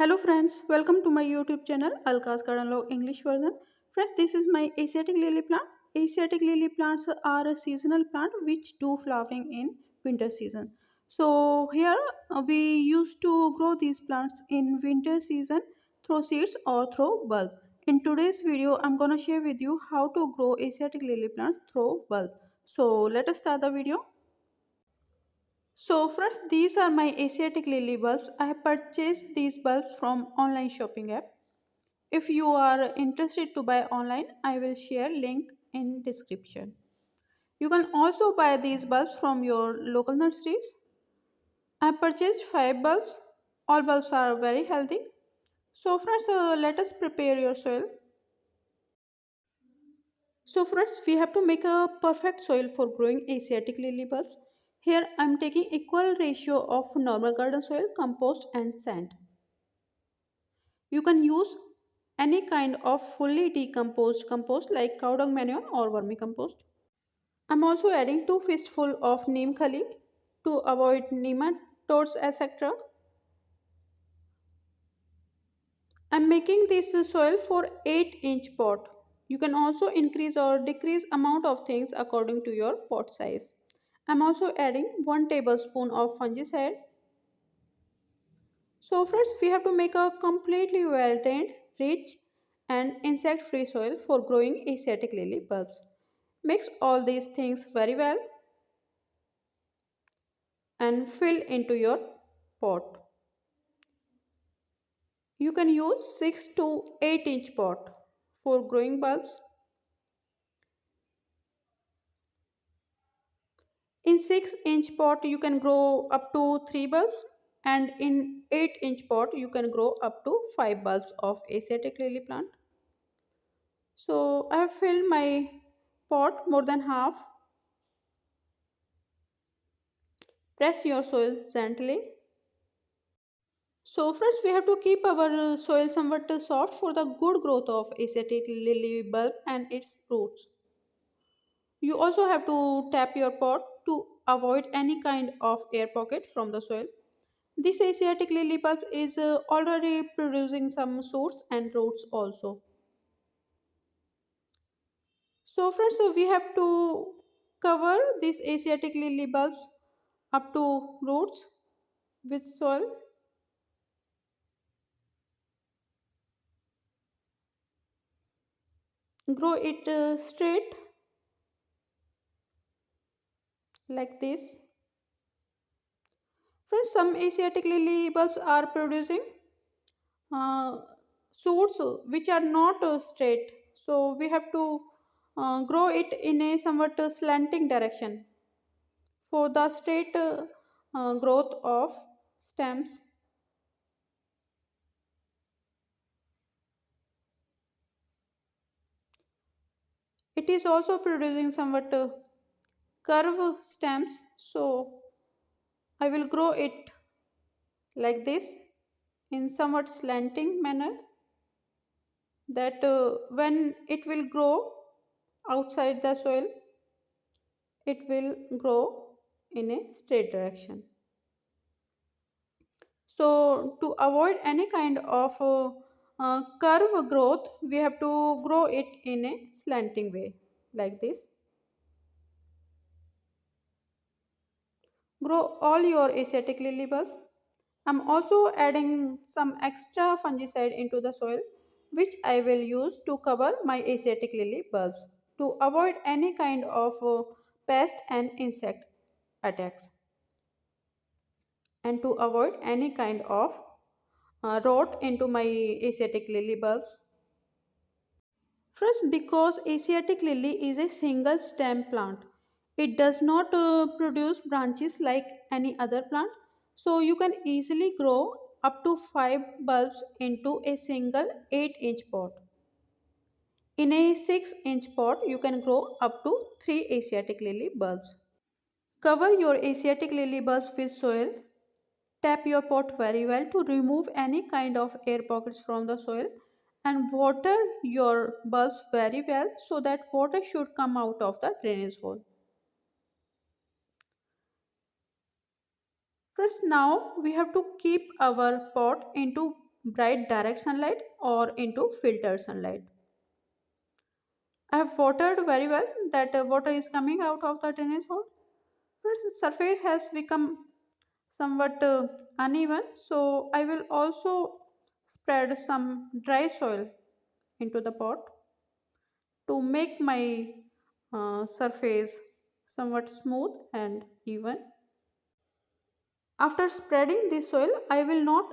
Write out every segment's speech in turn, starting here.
Hello friends, welcome to my YouTube channel Alka's Garden Log English version. Friends, this is my Asiatic lily plant. Asiatic lily plants are a seasonal plant which do flowering in winter season. So here we used to grow these plants in winter season through seeds or through bulb. In today's video, I'm gonna share with you how to grow Asiatic lily plants through bulb. So let us start the video. So friends, these are my Asiatic lily bulbs. I have purchased these bulbs from online shopping app. If you are interested to buy online, I will share link in description. You can also buy these bulbs from your local nurseries. I purchased 5 bulbs. All bulbs are very healthy. So friends, let us prepare your soil. So friends, we have to make a perfect soil for growing Asiatic lily bulbs. Here I am taking equal ratio of normal garden soil, compost and sand. You can use any kind of fully decomposed compost like cow dung manure or vermicompost. I'm also adding 2 fistful of neem khali to avoid nematodes etc. I'm making this soil for 8-inch pot. You can also increase or decrease amount of things according to your pot size. I'm also adding 1 tablespoon of fungicide. So first we have to make a completely well drained, rich and insect free soil for growing Asiatic lily bulbs. Mix all these things very well and fill into your pot. You can use 6 to 8-inch pot for growing bulbs. In 6-inch pot you can grow up to 3 bulbs and in 8-inch pot you can grow up to 5 bulbs of Asiatic lily plant. So I have filled my pot more than half. Press your soil gently. So first we have to keep our soil somewhat soft for the good growth of Asiatic lily bulb and its roots. You also have to tap your pot to avoid any kind of air pocket from the soil. This Asiatic lily bulb is already producing some shoots and roots also. So friends, we have to cover these Asiatic lily bulbs up to roots with soil. Grow it straight like this. Friends, some Asiatic lily bulbs are producing uh, shoots which are not straight. So we have to grow it in a somewhat slanting direction for the straight growth of stems. It is also producing somewhat curved stems. So I will grow it like this in somewhat slanting manner that when it will grow outside the soil, it will grow in a straight direction. So to avoid any kind of curve growth, we have to grow it in a slanting way like this. Grow all your Asiatic lily bulbs. I'm also adding some extra fungicide into the soil which I will use to cover my Asiatic lily bulbs to avoid any kind of pest and insect attacks and to avoid any kind of rot into my Asiatic lily bulbs. First, because Asiatic lily is a single stem plant, it does not produce branches like any other plant. So you can easily grow up to 5 bulbs into a single 8-inch pot. In a 6-inch pot, you can grow up to 3 Asiatic lily bulbs. Cover your Asiatic lily bulbs with soil. Tap your pot very well to remove any kind of air pockets from the soil and water your bulbs very well so that water should come out of the drainage hole. First, now we have to keep our pot into bright direct sunlight or into filtered sunlight. I have watered very well. That water is coming out of the drainage hole. First, the surface has become somewhat uneven, so I will also spread some dry soil into the pot to make my surface somewhat smooth and even. After spreading this soil, I will not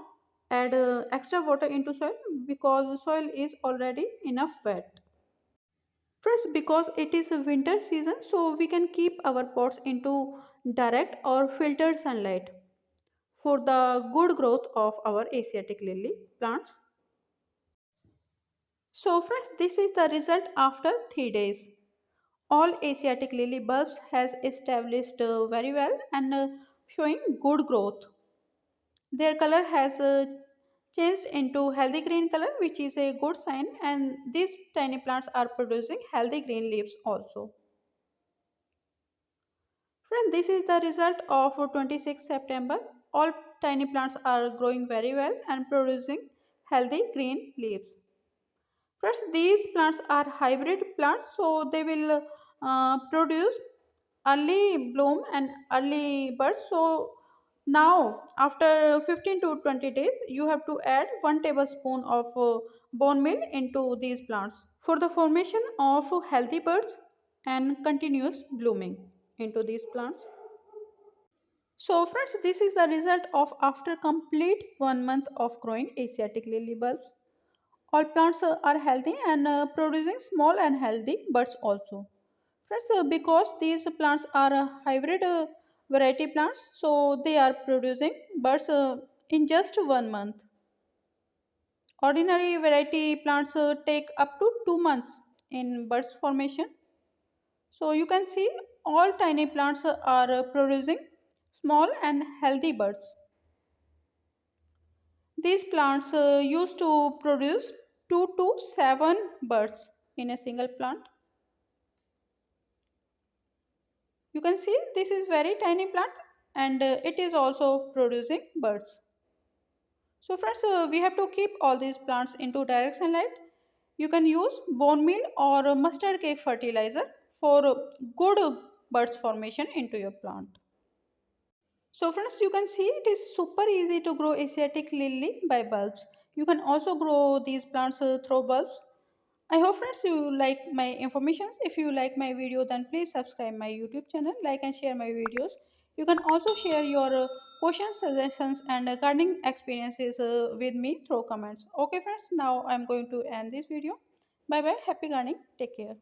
add extra water into soil because the soil is already enough wet. First, because it is a winter season, so we can keep our pots into direct or filtered sunlight for the good growth of our Asiatic lily plants. So friends, this is the result after 3 days. All Asiatic lily bulbs has established very well and showing good growth. Their color has changed into healthy green color, which is a good sign, and these tiny plants are producing healthy green leaves also. Friend, this is the result of 26 September. All tiny plants are growing very well and producing healthy green leaves. First, these plants are hybrid plants, so they will produce early bloom and early buds. So now, after 15 to 20 days, you have to add 1 tablespoon of bone meal into these plants for the formation of healthy buds and continuous blooming into these plants. So friends, this is the result of after complete 1 month of growing Asiatic lily bulbs. All plants are healthy and producing small and healthy buds also. Friends, because these plants are hybrid variety plants, so they are producing buds in just 1 month. Ordinary variety plants take up to 2 months in buds formation. So you can see all tiny plants are producing small and healthy buds. These plants used to produce 2 to 7 buds in a single plant. You can see this is very tiny plant and it is also producing buds. So friends, we have to keep all these plants into direct sunlight. You can use bone meal or mustard cake fertilizer for good buds formation into your plant. So friends, you can see it is super easy to grow Asiatic lily by bulbs. You can also grow these plants through bulbs. I hope friends you like my informations. If you like my video, then please subscribe my YouTube channel, like and share my videos. You can also share your questions, suggestions and gardening experiences with me through comments. Okay friends, now I'm going to end this video. Bye bye, happy gardening, take care.